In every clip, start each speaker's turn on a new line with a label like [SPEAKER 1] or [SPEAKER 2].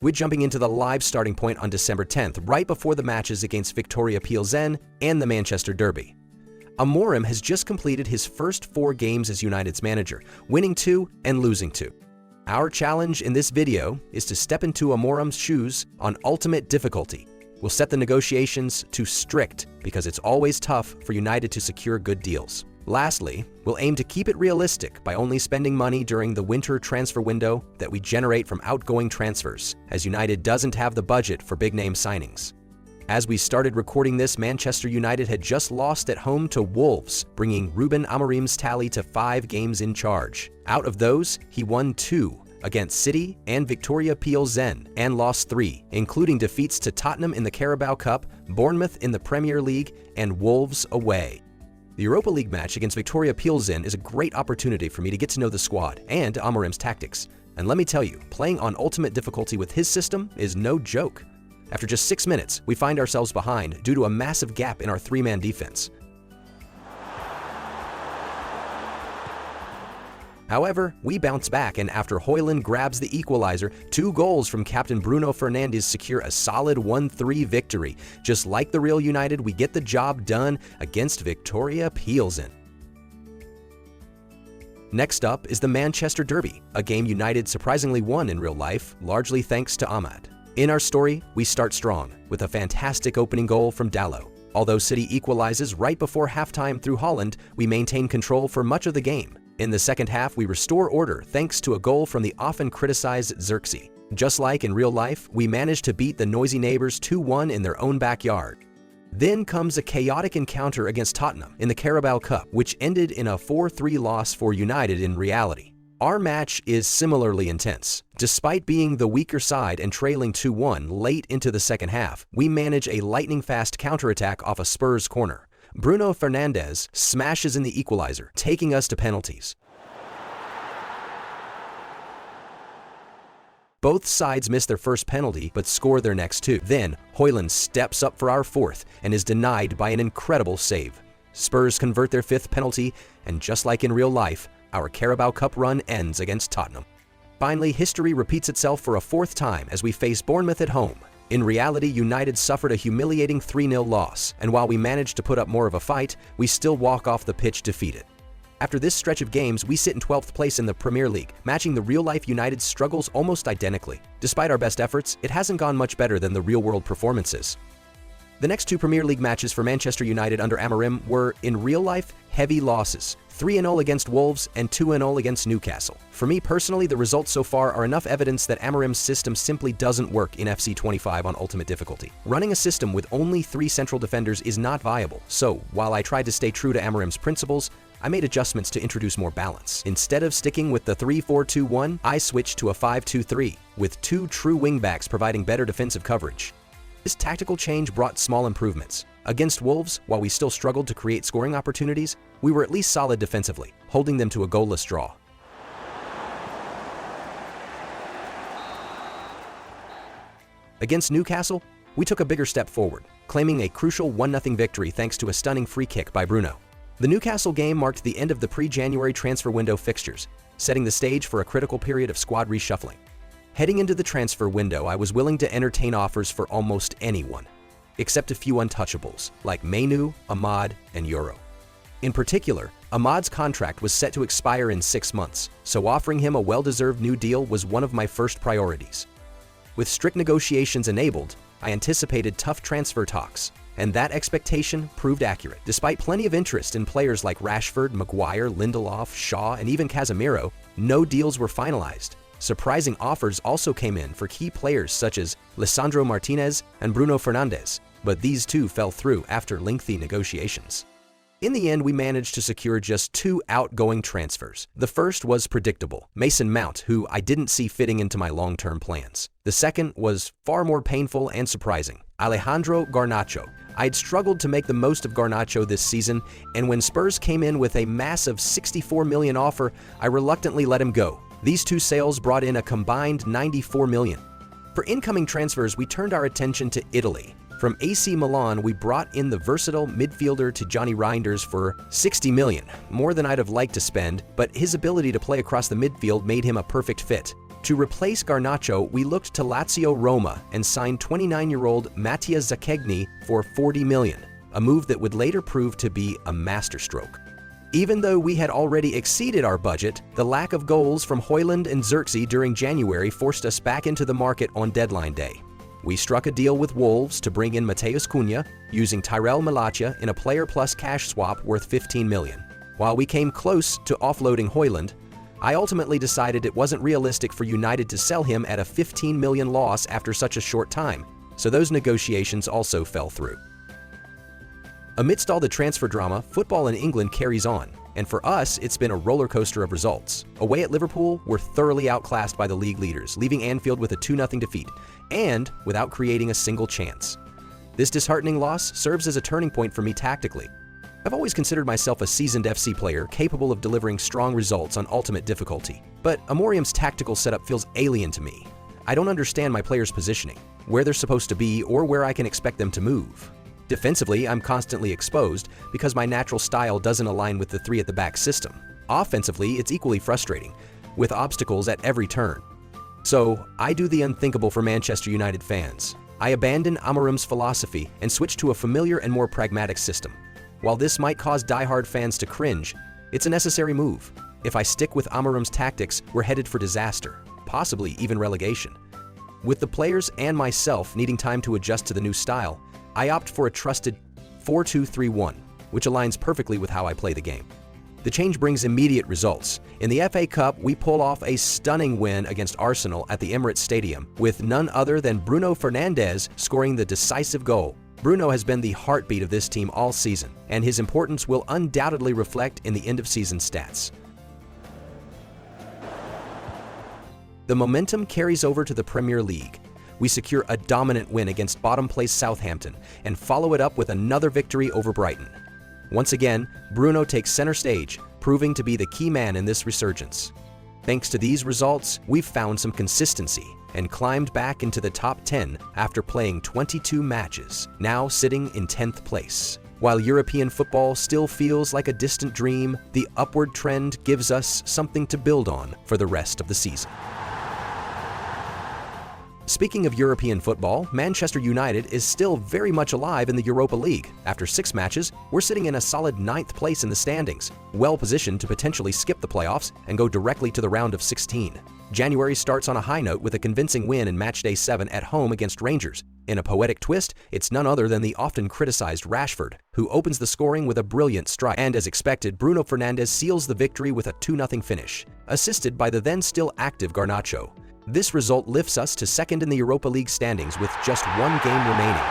[SPEAKER 1] We're jumping into the live starting point on December 10th, right before the matches against Victoria Plzen and the Manchester Derby. Amorim has just completed his first 4 games as United's manager, winning 2 and losing 2. Our challenge in this video is to step into Amorim's shoes on ultimate difficulty. We'll set the negotiations to strict because it's always tough for United to secure good deals. Lastly, we'll aim to keep it realistic by only spending money during the winter transfer window that we generate from outgoing transfers, as United doesn't have the budget for big-name signings. As we started recording this, Manchester United had just lost at home to Wolves, bringing Ruben Amorim's tally to 5 games in charge. Out of those, he won 2 against City and Victoria Plzen and lost 3, including defeats to Tottenham in the Carabao Cup, Bournemouth in the Premier League, and Wolves away. The Europa League match against Victoria Plzen is a great opportunity for me to get to know the squad and Amorim's tactics. And let me tell you, playing on ultimate difficulty with his system is no joke. After just 6 minutes, we find ourselves behind due to a massive gap in our 3-man defense. However, we bounce back, and after Højlund grabs the equalizer, 2 goals from captain Bruno Fernandes secure a solid 1-3 victory. Just like the real United, we get the job done against Victoria Plzen. Next up is the Manchester Derby, a game United surprisingly won in real life, largely thanks to Ahmad. In our story, we start strong, with a fantastic opening goal from Dalot. Although City equalizes right before halftime through Haaland, we maintain control for much of the game. In the second half, we restore order thanks to a goal from the often criticized Xerxes. Just like in real life, we managed to beat the noisy neighbors 2-1 in their own backyard. Then comes a chaotic encounter against Tottenham in the Carabao Cup, which ended in a 4-3 loss for United in reality. Our match is similarly intense. Despite being the weaker side and trailing 2-1 late into the second half, we manage a lightning-fast counterattack off a Spurs corner. Bruno Fernandes smashes in the equalizer, taking us to penalties. Both sides miss their first penalty but score their next 2. Then, Højlund steps up for our 4th and is denied by an incredible save. Spurs convert their 5th penalty, and just like in real life, our Carabao Cup run ends against Tottenham. Finally, history repeats itself for a 4th time as we face Bournemouth at home. In reality, United suffered a humiliating 3-0 loss, and while we managed to put up more of a fight, we still walk off the pitch defeated. After this stretch of games, we sit in 12th place in the Premier League, matching the real-life United struggles almost identically. Despite our best efforts, it hasn't gone much better than the real-world performances. The next 2 Premier League matches for Manchester United under Amorim were, in real life, heavy losses. 3-0 against Wolves and 2-0 against Newcastle. For me personally, the results so far are enough evidence that Amorim's system simply doesn't work in FC 25 on ultimate difficulty. Running a system with only 3 central defenders is not viable, so while I tried to stay true to Amorim's principles, I made adjustments to introduce more balance. Instead of sticking with the 3-4-2-1, I switched to a 5-2-3, with 2 true wingbacks providing better defensive coverage. This tactical change brought small improvements. Against Wolves, while we still struggled to create scoring opportunities, we were at least solid defensively, holding them to a goalless draw. Against Newcastle, we took a bigger step forward, claiming a crucial 1-0 victory thanks to a stunning free kick by Bruno. The Newcastle game marked the end of the pre-January transfer window fixtures, setting the stage for a critical period of squad reshuffling. Heading into the transfer window, I was willing to entertain offers for almost anyone, except a few untouchables, like Mainu, Ahmad, and Euro. In particular, Ahmad's contract was set to expire in 6 months, so offering him a well-deserved new deal was one of my first priorities. With strict negotiations enabled, I anticipated tough transfer talks, and that expectation proved accurate. Despite plenty of interest in players like Rashford, Maguire, Lindelof, Shaw, and even Casemiro, no deals were finalized. Surprising offers also came in for key players such as Lisandro Martinez and Bruno Fernandes, but these 2 fell through after lengthy negotiations. In the end, we managed to secure just 2 outgoing transfers. The first was predictable, Mason Mount, who I didn't see fitting into my long-term plans. The second was far more painful and surprising, Alejandro Garnacho. I had struggled to make the most of Garnacho this season, and when Spurs came in with a massive $64 million offer, I reluctantly let him go. These 2 sales brought in a combined $94 million. For incoming transfers, we turned our attention to Italy. From AC Milan, we brought in the versatile midfielder Tijjani Reinders for $60 million, more than I'd have liked to spend, but his ability to play across the midfield made him a perfect fit. To replace Garnacho, we looked to Lazio Roma and signed 29-year-old Mattia Zaccagni for 40 million, a move that would later prove to be a masterstroke. Even though we had already exceeded our budget, the lack of goals from Højlund and Xerxes during January forced us back into the market on deadline day. We struck a deal with Wolves to bring in Matheus Cunha, using Tyrell Malacia in a player plus cash swap worth 15 million. While we came close to offloading Højlund, I ultimately decided it wasn't realistic for United to sell him at a 15 million loss after such a short time, so those negotiations also fell through. Amidst all the transfer drama, football in England carries on, and for us, it's been a roller coaster of results. Away at Liverpool, we're thoroughly outclassed by the league leaders, leaving Anfield with a 2-0 defeat, and without creating a single chance. This disheartening loss serves as a turning point for me tactically. I've always considered myself a seasoned FC player capable of delivering strong results on ultimate difficulty, but Amorim's tactical setup feels alien to me. I don't understand my players' positioning, where they're supposed to be, or where I can expect them to move. Defensively, I'm constantly exposed because my natural style doesn't align with the three-at-the-back system. Offensively, it's equally frustrating, with obstacles at every turn. So, I do the unthinkable for Manchester United fans. I abandon Amorim's philosophy and switch to a familiar and more pragmatic system. While this might cause die-hard fans to cringe, it's a necessary move. If I stick with Amorim's tactics, we're headed for disaster, possibly even relegation. With the players and myself needing time to adjust to the new style, I opt for a trusted 4-2-3-1, which aligns perfectly with how I play the game. The change brings immediate results. In the FA Cup, we pull off a stunning win against Arsenal at the Emirates Stadium, with none other than Bruno Fernandes scoring the decisive goal. Bruno has been the heartbeat of this team all season, and his importance will undoubtedly reflect in the end-of-season stats. The momentum carries over to the Premier League. We secure a dominant win against bottom-placed Southampton and follow it up with another victory over Brighton. Once again, Bruno takes center stage, proving to be the key man in this resurgence. Thanks to these results, we've found some consistency and climbed back into the top 10 after playing 22 matches, now sitting in 10th place. While European football still feels like a distant dream, the upward trend gives us something to build on for the rest of the season. Speaking of European football, Manchester United is still very much alive in the Europa League. After 6 matches, we're sitting in a solid 9th place in the standings, well positioned to potentially skip the playoffs and go directly to the round of 16. January starts on a high note with a convincing win in Matchday 7 at home against Rangers. In a poetic twist, it's none other than the often criticized Rashford, who opens the scoring with a brilliant strike. And as expected, Bruno Fernandes seals the victory with a 2-0 finish, assisted by the then still active Garnacho. This result lifts us to second in the Europa League standings with just 1 game remaining.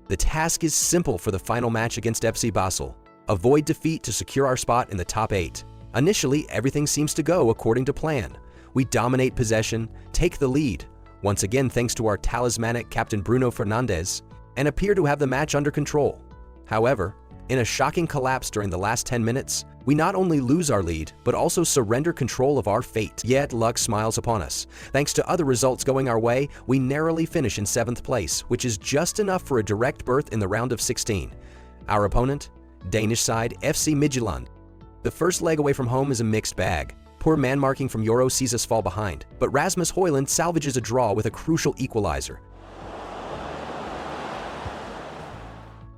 [SPEAKER 1] The task is simple for the final match against FC Basel. Avoid defeat to secure our spot in the top 8. Initially, everything seems to go according to plan. We dominate possession, take the lead, once again thanks to our talismanic captain Bruno Fernandes, and appear to have the match under control. However, in a shocking collapse during the last 10 minutes, we not only lose our lead, but also surrender control of our fate. Yet luck smiles upon us. Thanks to other results going our way, we narrowly finish in 7th place, which is just enough for a direct berth in the round of 16. Our opponent? Danish side FC Midtjylland. The first leg away from home is a mixed bag. Poor man-marking from Euro sees us fall behind, but Rasmus Højlund salvages a draw with a crucial equalizer.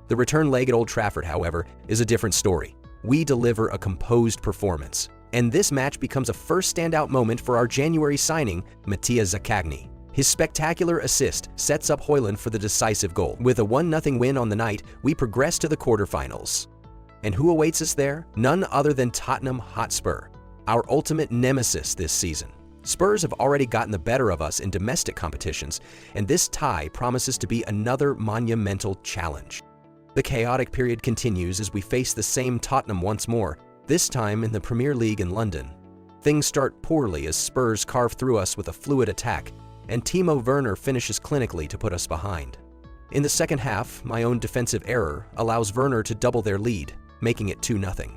[SPEAKER 1] The return leg at Old Trafford, however, is a different story. We deliver a composed performance, and this match becomes a first standout moment for our January signing, Mattia Zaccagni. His spectacular assist sets up Højlund for the decisive goal. With a 1-0 win on the night, we progress to the quarterfinals. And who awaits us there? None other than Tottenham Hotspur, our ultimate nemesis this season. Spurs have already gotten the better of us in domestic competitions, and this tie promises to be another monumental challenge. The chaotic period continues as we face the same Tottenham once more, this time in the Premier League in London. Things start poorly as Spurs carve through us with a fluid attack, and Timo Werner finishes clinically to put us behind. In the second half, my own defensive error allows Werner to double their lead, making it 2-0.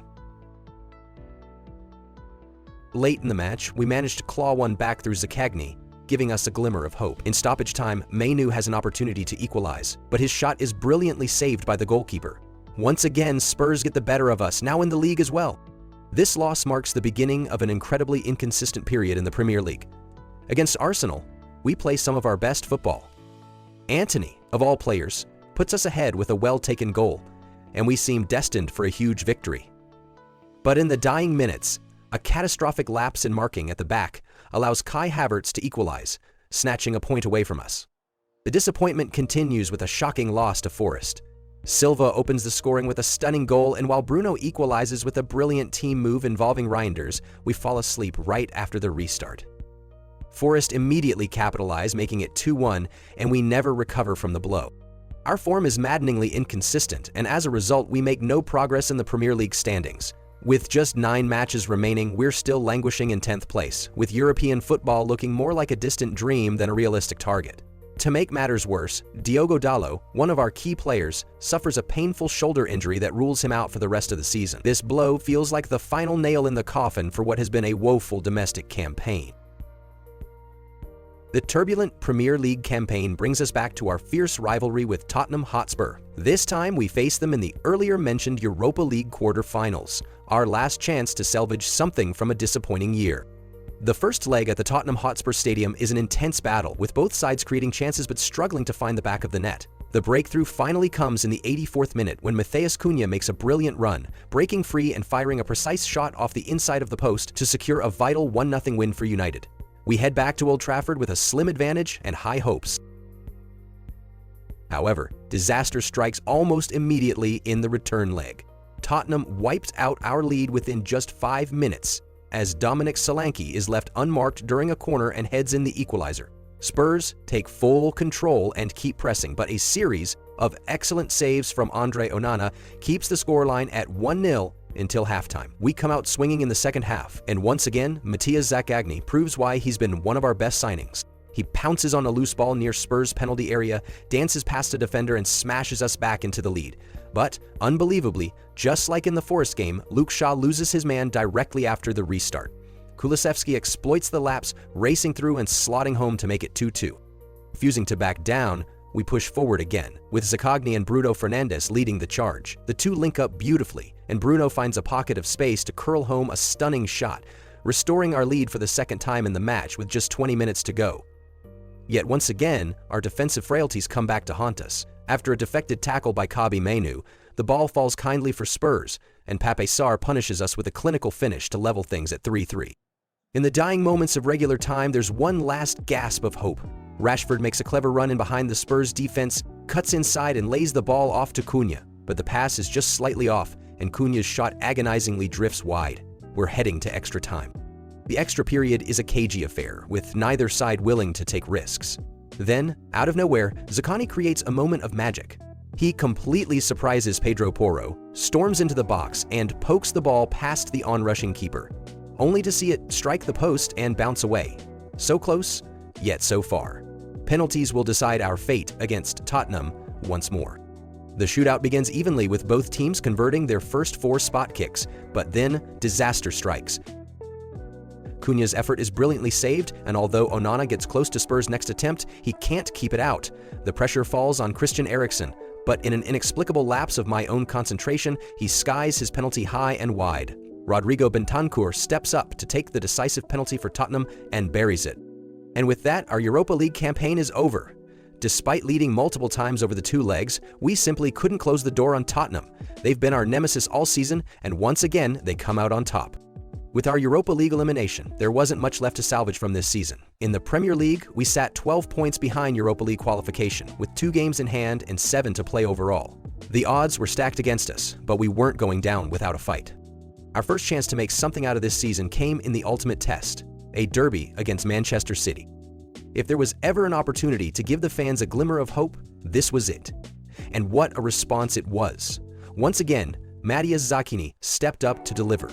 [SPEAKER 1] Late in the match, we manage to claw one back through Zaccagni, giving us a glimmer of hope. In stoppage time, Mainu has an opportunity to equalize, but his shot is brilliantly saved by the goalkeeper. Once again, Spurs get the better of us, now in the league as well. This loss marks the beginning of an incredibly inconsistent period in the Premier League. Against Arsenal, we play some of our best football. Antony, of all players, puts us ahead with a well-taken goal, and we seem destined for a huge victory. But in the dying minutes, a catastrophic lapse in marking at the back allows Kai Havertz to equalize, snatching a point away from us. The disappointment continues with a shocking loss to Forest. Silva opens the scoring with a stunning goal, and while Bruno equalizes with a brilliant team move involving Reinders, we fall asleep right after the restart. Forest immediately capitalize, making it 2-1, and we never recover from the blow. Our form is maddeningly inconsistent, and as a result, we make no progress in the Premier League standings. With just 9 matches remaining, we're still languishing in 10th place, with European football looking more like a distant dream than a realistic target. To make matters worse, Diogo Dalot, one of our key players, suffers a painful shoulder injury that rules him out for the rest of the season. This blow feels like the final nail in the coffin for what has been a woeful domestic campaign. The turbulent Premier League campaign brings us back to our fierce rivalry with Tottenham Hotspur. This time, we face them in the earlier mentioned Europa League quarter-finals, our last chance to salvage something from a disappointing year. The first leg at the Tottenham Hotspur Stadium is an intense battle, with both sides creating chances but struggling to find the back of the net. The breakthrough finally comes in the 84th minute when Matheus Cunha makes a brilliant run, breaking free and firing a precise shot off the inside of the post to secure a vital 1-0 win for United. We head back to Old Trafford with a slim advantage and high hopes. However, disaster strikes almost immediately in the return leg. Tottenham wiped out our lead within just 5 minutes, as Dominic Solanke is left unmarked during a corner and heads in the equalizer. Spurs take full control and keep pressing, but a series of excellent saves from Andre Onana keeps the scoreline at 1-0 until halftime. We come out swinging in the second half, and once again, Matthias Zaccagni proves why he's been one of our best signings. He pounces on a loose ball near Spurs' penalty area, dances past a defender, and smashes us back into the lead. But, unbelievably, just like in the Forest game, Luke Shaw loses his man directly after the restart. Kulusevski exploits the lapse, racing through and slotting home to make it 2-2. Refusing to back down, we push forward again, with Zaccagni and Bruno Fernandes leading the charge. The two link up beautifully, and Bruno finds a pocket of space to curl home a stunning shot, restoring our lead for the second time in the match with just 20 minutes to go. Yet once again, our defensive frailties come back to haunt us. After a defected tackle by Kobbie Mainoo, the ball falls kindly for Spurs, and Pape Sarr punishes us with a clinical finish to level things at 3-3. In the dying moments of regular time, there's one last gasp of hope. Rashford makes a clever run in behind the Spurs defense, cuts inside and lays the ball off to Cunha, but the pass is just slightly off, and Cunha's shot agonizingly drifts wide. We're heading to extra time. The extra period is a cagey affair, with neither side willing to take risks. Then, out of nowhere, Zaccagni creates a moment of magic. He completely surprises Pedro Porro, storms into the box, and pokes the ball past the onrushing keeper, only to see it strike the post and bounce away. So close, yet so far. Penalties will decide our fate against Tottenham once more. The shootout begins evenly with both teams converting their first 4 spot kicks, but then disaster strikes. Cunha's effort is brilliantly saved, and although Onana gets close to Spurs' next attempt, he can't keep it out. The pressure falls on Christian Eriksen, but in an inexplicable lapse of my own concentration, he skies his penalty high and wide. Rodrigo Bentancur steps up to take the decisive penalty for Tottenham and buries it. And with that, our Europa League campaign is over. Despite leading multiple times over the 2 legs, we simply couldn't close the door on Tottenham. They've been our nemesis all season, and once again, they come out on top. With our Europa League elimination, there wasn't much left to salvage from this season. In the Premier League, we sat 12 points behind Europa League qualification, with 2 games in hand and 7 to play overall. The odds were stacked against us, but we weren't going down without a fight. Our first chance to make something out of this season came in the ultimate test, a derby against Manchester City. If there was ever an opportunity to give the fans a glimmer of hope, this was it. And what a response it was. Once again, Matthias Zaccagni stepped up to deliver.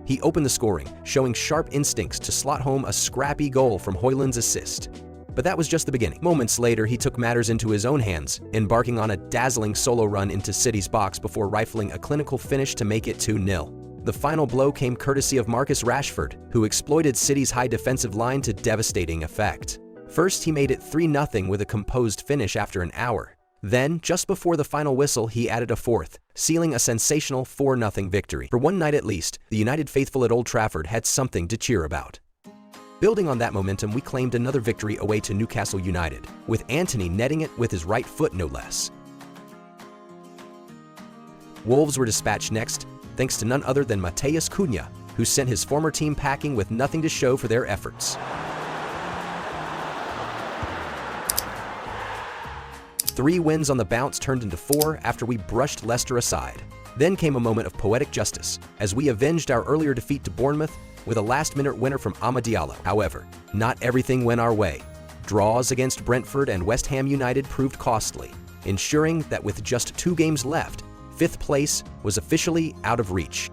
[SPEAKER 1] He opened the scoring, showing sharp instincts to slot home a scrappy goal from Højlund's assist. But that was just the beginning. Moments later, he took matters into his own hands, embarking on a dazzling solo run into City's box before rifling a clinical finish to make it 2-0. The final blow came courtesy of Marcus Rashford, who exploited City's high defensive line to devastating effect. First, he made it 3-0 with a composed finish after an hour, Then, just before the final whistle, he added a fourth, sealing a sensational 4-0 victory. For one night at least, the United faithful at Old Trafford had something to cheer about. Building on that momentum, we claimed another victory away to Newcastle United, with Antony netting it with his right foot no less. Wolves were dispatched next, thanks to none other than Matheus Cunha, who sent his former team packing with nothing to show for their efforts. 3 wins on the bounce turned into 4 after we brushed Leicester aside. Then came a moment of poetic justice, as we avenged our earlier defeat to Bournemouth with a last-minute winner from Amad Diallo. However, not everything went our way. Draws against Brentford and West Ham United proved costly, ensuring that with just 2 games left, 5th place was officially out of reach.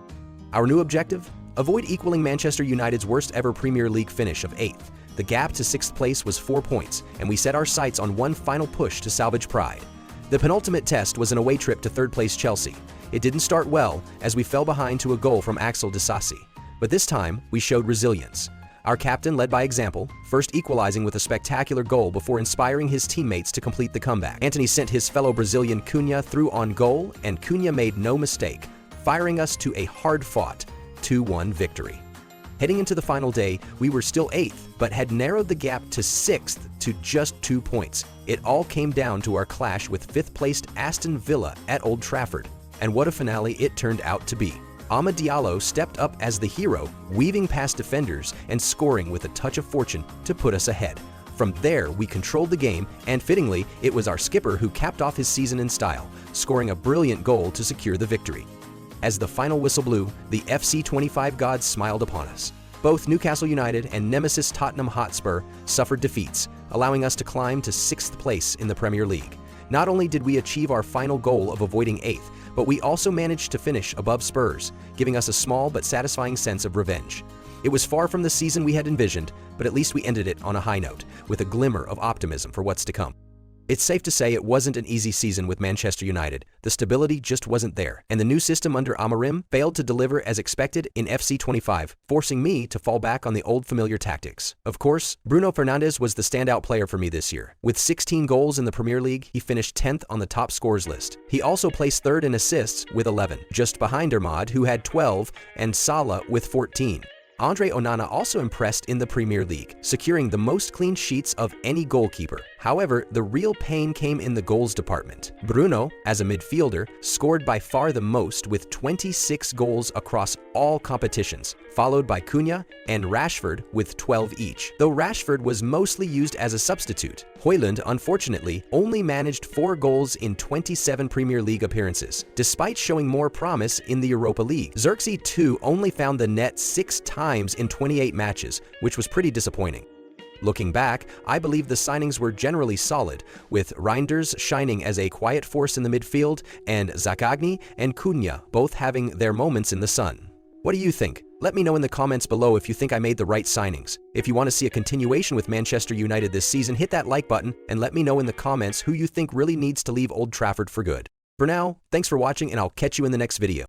[SPEAKER 1] Our new objective? Avoid equaling Manchester United's worst ever Premier League finish of 8th. The gap to 6th place was 4 points, and we set our sights on one final push to salvage pride. The penultimate test was an away trip to 3rd place Chelsea. It didn't start well, as we fell behind to a goal from Axel Disasi. But this time, we showed resilience. Our captain led by example, first equalizing with a spectacular goal before inspiring his teammates to complete the comeback. Antony sent his fellow Brazilian Cunha through on goal, and Cunha made no mistake, firing us to a hard-fought 2-1 victory. Heading into the final day, we were still 8th, but had narrowed the gap to 6th to just 2 points. It all came down to our clash with 5th-placed Aston Villa at Old Trafford. And what a finale it turned out to be. Amad Diallo stepped up as the hero, weaving past defenders and scoring with a touch of fortune to put us ahead. From there, we controlled the game, and fittingly, it was our skipper who capped off his season in style, scoring a brilliant goal to secure the victory. As the final whistle blew, the FC 25 gods smiled upon us. Both Newcastle United and nemesis Tottenham Hotspur suffered defeats, allowing us to climb to 6th place in the Premier League. Not only did we achieve our final goal of avoiding 8th, but we also managed to finish above Spurs, giving us a small but satisfying sense of revenge. It was far from the season we had envisioned, but at least we ended it on a high note, with a glimmer of optimism for what's to come. It's safe to say it wasn't an easy season with Manchester United. The stability just wasn't there, and the new system under Amorim failed to deliver as expected in FC 25, forcing me to fall back on the old familiar tactics. Of course, Bruno Fernandes was the standout player for me this year. With 16 goals in the Premier League, he finished 10th on the top scorers list. He also placed 3rd in assists with 11, just behind Ahmad, who had 12, and Salah with 14. Andre Onana also impressed in the Premier League, securing the most clean sheets of any goalkeeper. However, the real pain came in the goals department. Bruno, as a midfielder, scored by far the most with 26 goals across all competitions, followed by Cunha and Rashford with 12 each. Though Rashford was mostly used as a substitute, Højlund, unfortunately, only managed 4 goals in 27 Premier League appearances, despite showing more promise in the Europa League. Xerxes, too, only found the net 6 times in 28 matches, which was pretty disappointing. Looking back, I believe the signings were generally solid, with Reinders shining as a quiet force in the midfield, and Zaccagni and Cunha both having their moments in the sun. What do you think? Let me know in the comments below if you think I made the right signings. If you want to see a continuation with Manchester United this season, hit that like button and let me know in the comments who you think really needs to leave Old Trafford for good. For now, thanks for watching, and I'll catch you in the next video.